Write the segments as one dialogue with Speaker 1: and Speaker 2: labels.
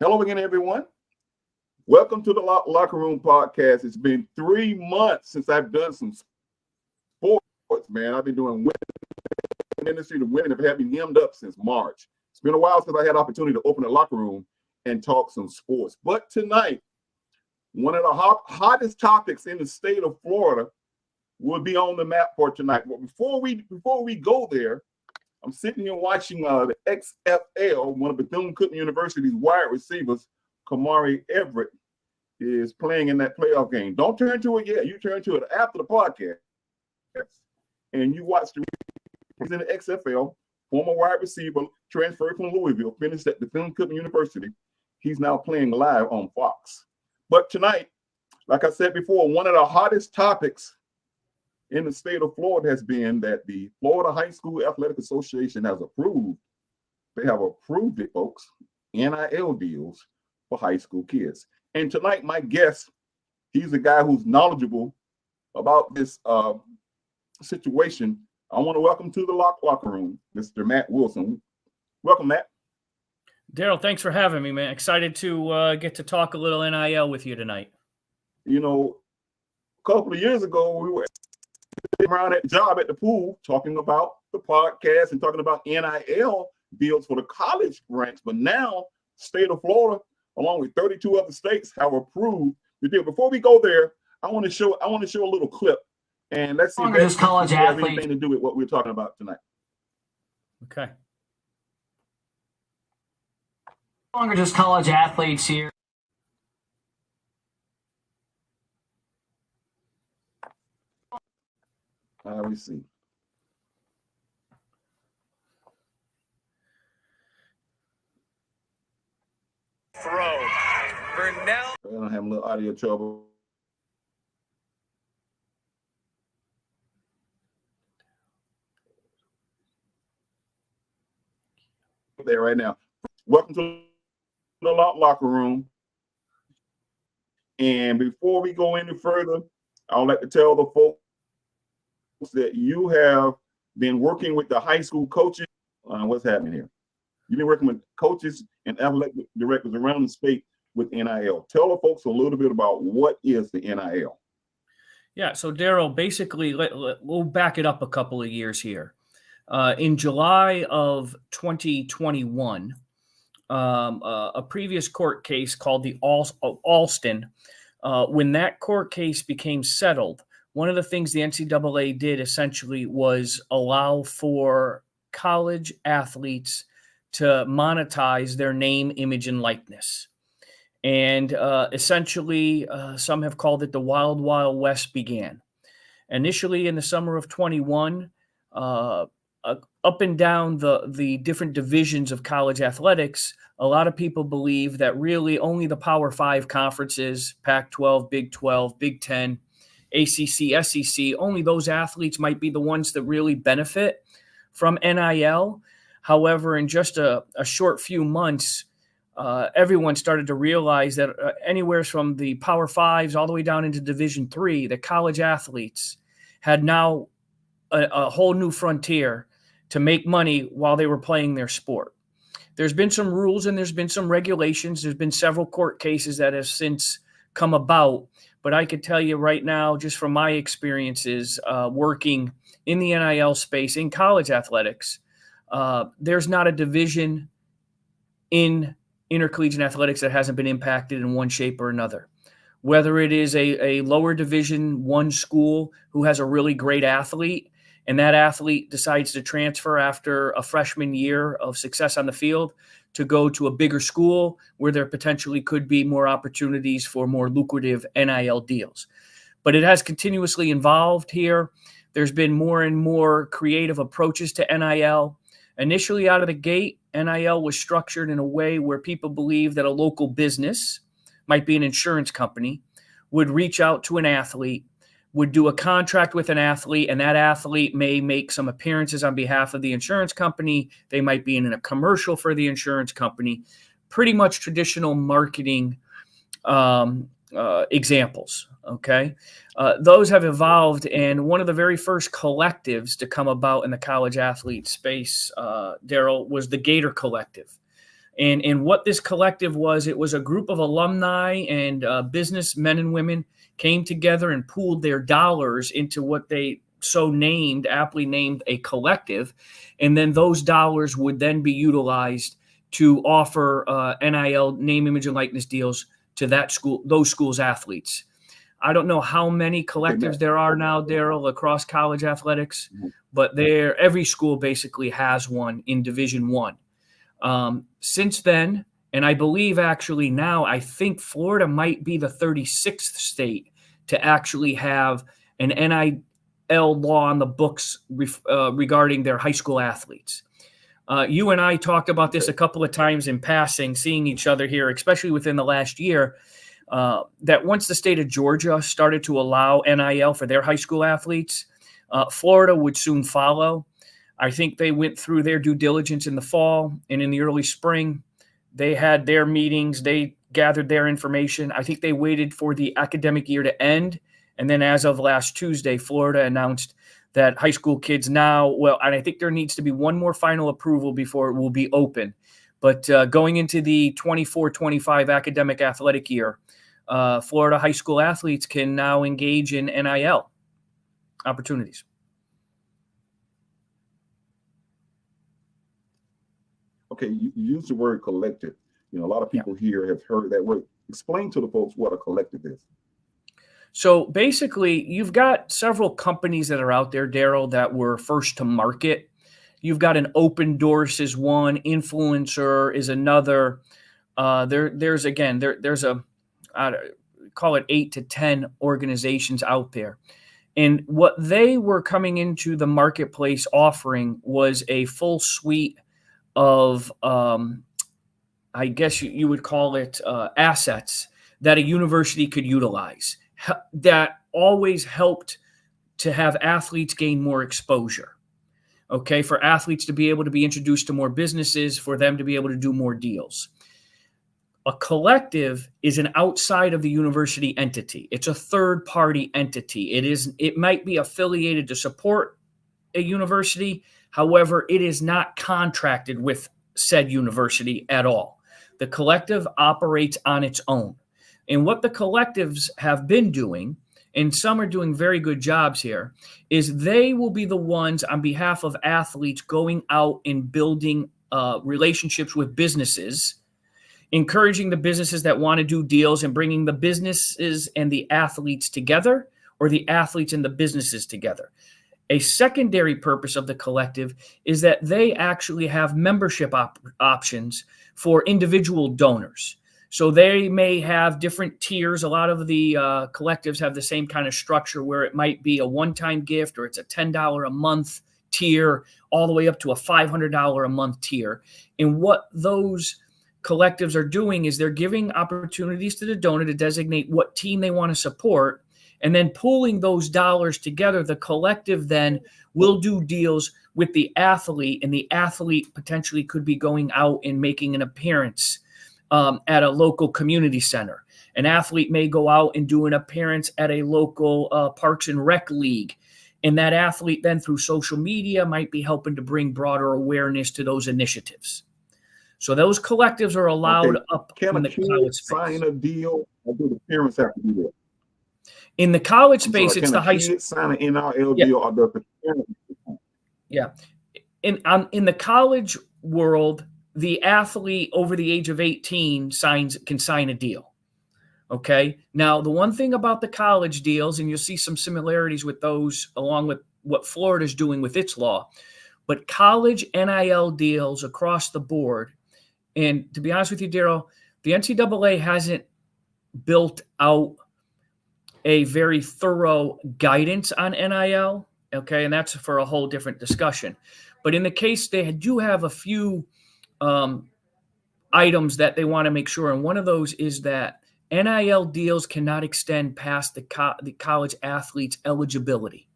Speaker 1: Hello again, everyone. Welcome to the Locker Room Podcast. It's been 3 months since I've done some sports, man. I've been doing women industry. The women have had me hemmed up since March. It's been a while since I had the opportunity to open a locker room and talk some sports. But tonight, one of the hottest topics in the state of Florida will be on the map for tonight. But before we go there, I'm sitting here watching the XFL, one of Bethune-Cookman University's wide receivers, Kamari Everett, is playing in that playoff game. Don't turn to it yet. You turn to it after the podcast. And you watch he's in the XFL, former wide receiver, transferred from Louisville, finished at Bethune-Cookman University. He's now playing live on Fox. But tonight, like I said before, one of the hottest topics in the state of Florida has been that the Florida High School Athletic Association has approved, they have approved it, folks, NIL deals for high school kids. And tonight, my guest, he's a guy who's knowledgeable about this situation. I want to welcome to the locker room, Mr. Matt Wilson. Welcome, Matt.
Speaker 2: Daryl, thanks for having me, man. Excited to get to talk a little NIL with you tonight.
Speaker 1: You know, a couple of years ago, we were around at the job at the pool talking about the podcast and talking about NIL deals for the college ranks. But now, state of Florida, along with 32 other states, have approved the deal. Before we go there, I want to show a little clip, and let's see if this college has anything to do with what we're talking about tonight.
Speaker 2: Okay.
Speaker 3: No longer just college athletes here.
Speaker 1: We see.
Speaker 4: Throw. Vernell.
Speaker 1: I'm having a little audio trouble. There right now. Welcome to the locker room. And before we go any further, I would like to tell the folks that you have been working with the high school coaches. What's happening here? You've been working with coaches and athletic directors around the state with NIL. Tell the folks a little bit about what is the NIL.
Speaker 2: Yeah, so Daryl, basically, we'll back it up a couple of years here. In July of 2021, a previous court case called the Alston, when that court case became settled, one of the things the NCAA did essentially was allow for college athletes to monetize their name, image, and likeness. And essentially, some have called it the Wild Wild West began. Initially, in the summer of 21, up and down the different divisions of college athletics, a lot of people believe that really only the Power 5 conferences, Pac-12, Big 12, Big 10, ACC, SEC, only those athletes might be the ones that really benefit from NIL. However, in just a short few months, everyone started to realize that anywhere from the Power 5s all the way down into Division 3, the college athletes had now a whole new frontier to make money while they were playing their sport. There's been some rules and there's been some regulations. There's been several court cases that have since come about. But I could tell you right now, just from my experiences working in the NIL space in college athletics, there's not a division in intercollegiate athletics that hasn't been impacted in one shape or another. Whether it is a lower Division I school who has a really great athlete, and that athlete decides to transfer after a freshman year of success on the field to go to a bigger school where there potentially could be more opportunities for more lucrative NIL deals. But it has continuously evolved here. There's been more and more creative approaches to NIL. Initially out of the gate, NIL was structured in a way where people believe that a local business, might be an insurance company, would reach out to an athlete, would do a contract with an athlete, and that athlete may make some appearances on behalf of the insurance company. They might be in a commercial for the insurance company. Pretty much traditional marketing examples, okay? Those have evolved, and one of the very first collectives to come about in the college athlete space, Daryl, was the Gator Collective. And what this collective was, it was a group of alumni and businessmen and women came together and pooled their dollars into what they aptly named a collective. And then those dollars would then be utilized to offer NIL, name, image, and likeness deals to those schools' athletes. I don't know how many collectives there are now, Daryl, across college athletics, but every school basically has one in Division I. Since then, and I believe actually now, I think Florida might be the 36th state to actually have an NIL law on the books regarding their high school athletes. You and I talked about this a couple of times in passing, seeing each other here, especially within the last year, that once the state of Georgia started to allow NIL for their high school athletes, Florida would soon follow. I think they went through their due diligence in the fall, and in the early spring, they had their meetings. They gathered their information. I think they waited for the academic year to end. And then as of last Tuesday, Florida announced that high school kids now, and I think there needs to be one more final approval before it will be open. But going into the 24-25 academic athletic year, Florida high school athletes can now engage in NIL opportunities.
Speaker 1: Okay, you use the word collective. A lot of people here have heard that word. Explain to the folks what a collective is.
Speaker 2: So basically, you've got several companies that are out there, Daryl, that were first to market. You've got an Open Doors is one, Influencer is another. There's call it 8 to 10 organizations out there. And what they were coming into the marketplace offering was a full suite of, I guess you would call it assets that a university could utilize that always helped to have athletes gain more exposure. Okay, for athletes to be able to be introduced to more businesses, for them to be able to do more deals. A collective is an outside of the university entity. It's a third-party entity. It might be affiliated to support a university. However, it is not contracted with said university at all. The collective operates on its own. And what the collectives have been doing, and some are doing very good jobs here, is they will be the ones on behalf of athletes going out and building relationships with businesses, encouraging the businesses that want to do deals and bringing the businesses and the athletes together, or the athletes and the businesses together. A secondary purpose of the collective is that they actually have membership options for individual donors. So they may have different tiers. A lot of the collectives have the same kind of structure where it might be a one-time gift, or it's a $10 a month tier, all the way up to a $500 a month tier. And what those collectives are doing is they're giving opportunities to the donor to designate what team they want to support, and then pooling those dollars together. The collective then will do deals with the athlete, and the athlete potentially could be going out and making an appearance at a local community center. An athlete may go out and do an appearance at a local Parks and Rec league. And that athlete then through social media might be helping to bring broader awareness to those initiatives. So those collectives are allowed up in the college space.
Speaker 1: Sign a deal, or do the parents have to do that?
Speaker 2: In the college space, it's the high school.
Speaker 1: Sign an NIL deal, or does the parents?
Speaker 2: Yeah. In the college world, the athlete over the age of 18 can sign a deal. Okay. Now, the one thing about the college deals, and you'll see some similarities with those along with what Florida's doing with its law, but college NIL deals across the board. And to be honest with you, Daryl, the NCAA hasn't built out a very thorough guidance on NIL. Okay. And that's for a whole different discussion. But in the case, they do have a few items that they want to make sure. And one of those is that NIL deals cannot extend past the college athlete's eligibility.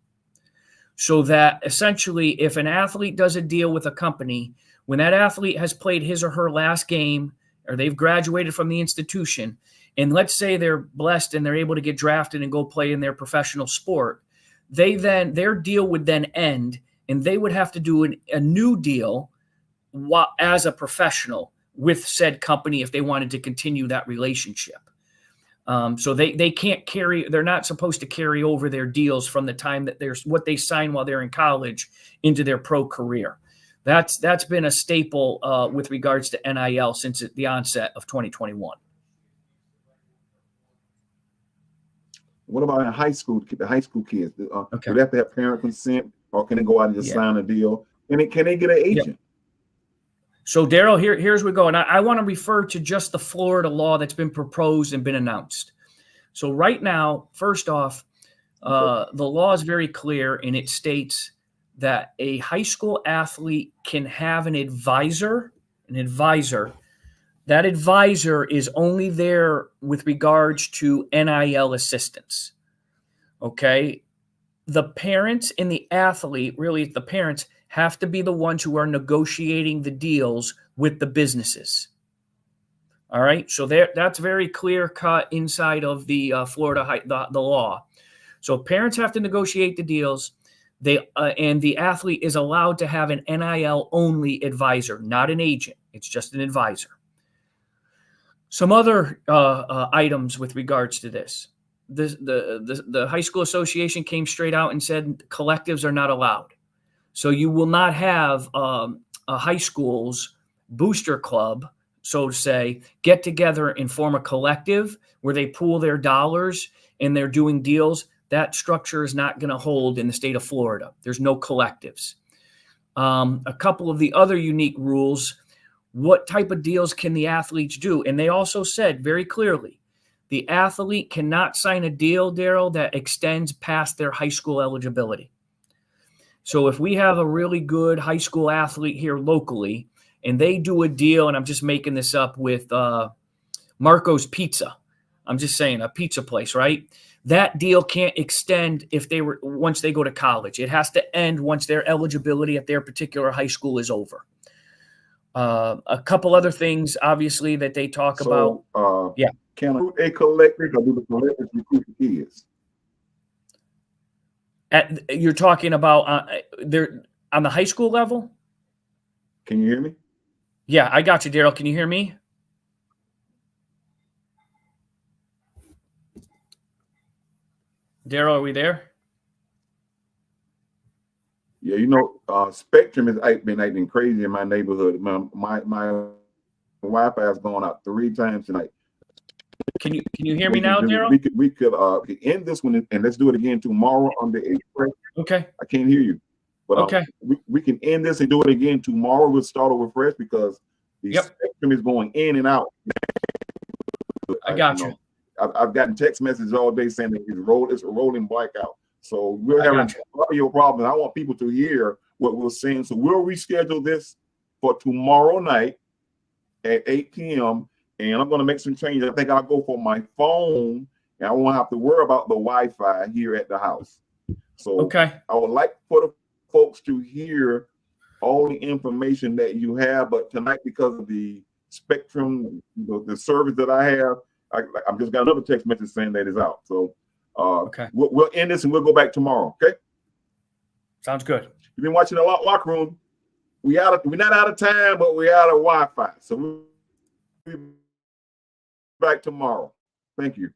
Speaker 2: So that essentially, if an athlete does a deal with a company, when that athlete has played his or her last game, or they've graduated from the institution, and let's say they're blessed and they're able to get drafted and go play in their professional sport, their deal would then end, and they would have to do a new deal as a professional with said company if they wanted to continue that relationship. So they can't carry, they're not supposed to carry over their deals from the time that there's what they sign while they're in college into their pro career. That's been a staple with regards to NIL since the onset of 2021.
Speaker 1: What about in high school? The high school kids,
Speaker 2: Okay.
Speaker 1: do they have to have parent consent, or can they go out and just sign a deal? And can they get an agent?
Speaker 2: Yep. So, Daryl, here's where we go. And I want to refer to just the Florida law that's been proposed and been announced. So right now, first off, the law is very clear, and it states that a high school athlete can have an advisor. That advisor is only there with regards to NIL assistance. Okay? The parents and the athlete, really the parents, have to be the ones who are negotiating the deals with the businesses. All right, so that's very clear cut inside of the Florida the law. So parents have to negotiate the deals. And the athlete is allowed to have an NIL only advisor, not an agent. It's just an advisor. Some other items with regards to this. The high school association came straight out and said collectives are not allowed. So you will not have a high school's booster club, so to say, get together and form a collective where they pool their dollars and they're doing deals. That structure is not going to hold in the state of Florida. There's no collectives. A couple of the other unique rules, what type of deals can the athletes do? And they also said very clearly, the athlete cannot sign a deal, Daryl, that extends past their high school eligibility. So if we have a really good high school athlete here locally and they do a deal, and I'm just making this up, with Marco's Pizza, I'm just saying a pizza place, right? That deal can't extend once they go to college. It has to end once their eligibility at their particular high school is over. A couple other things, obviously, that they talk about. Yeah.
Speaker 1: Can a collective, or do the collectives recruit the kids?
Speaker 2: You're talking about there on the high school level?
Speaker 1: Can you hear me?
Speaker 2: Yeah, I got you, Daryl. Can you hear me? Daryl, are we there?
Speaker 1: Yeah, Spectrum has been acting crazy in my neighborhood. My Wi-Fi has gone out 3 times tonight.
Speaker 2: Can you hear me now, Daryl?
Speaker 1: We could end this one and let's do it again tomorrow on the 8th.
Speaker 2: Okay.
Speaker 1: I can't hear you. But
Speaker 2: okay.
Speaker 1: We can end this and do it again tomorrow. We'll start over fresh because the spectrum is going in and out.
Speaker 2: I got you.
Speaker 1: I've gotten text messages all day saying that it's a rolling blackout. So we're having audio problems. I want people to hear what we're saying. So we'll reschedule this for tomorrow night at 8 p.m. And I'm going to make some changes. I think I'll go for my phone, and I won't have to worry about the Wi-Fi here at the house. So I would like for the folks to hear all the information that you have, but tonight, because of the spectrum, the service that I have, I've just got another text message saying that it's out. So we'll end this and we'll go back tomorrow. Okay.
Speaker 2: Sounds good.
Speaker 1: You've been watching the Locker Room. We're not out of time, but we're out of Wi-Fi. So we'll be back tomorrow. Thank you.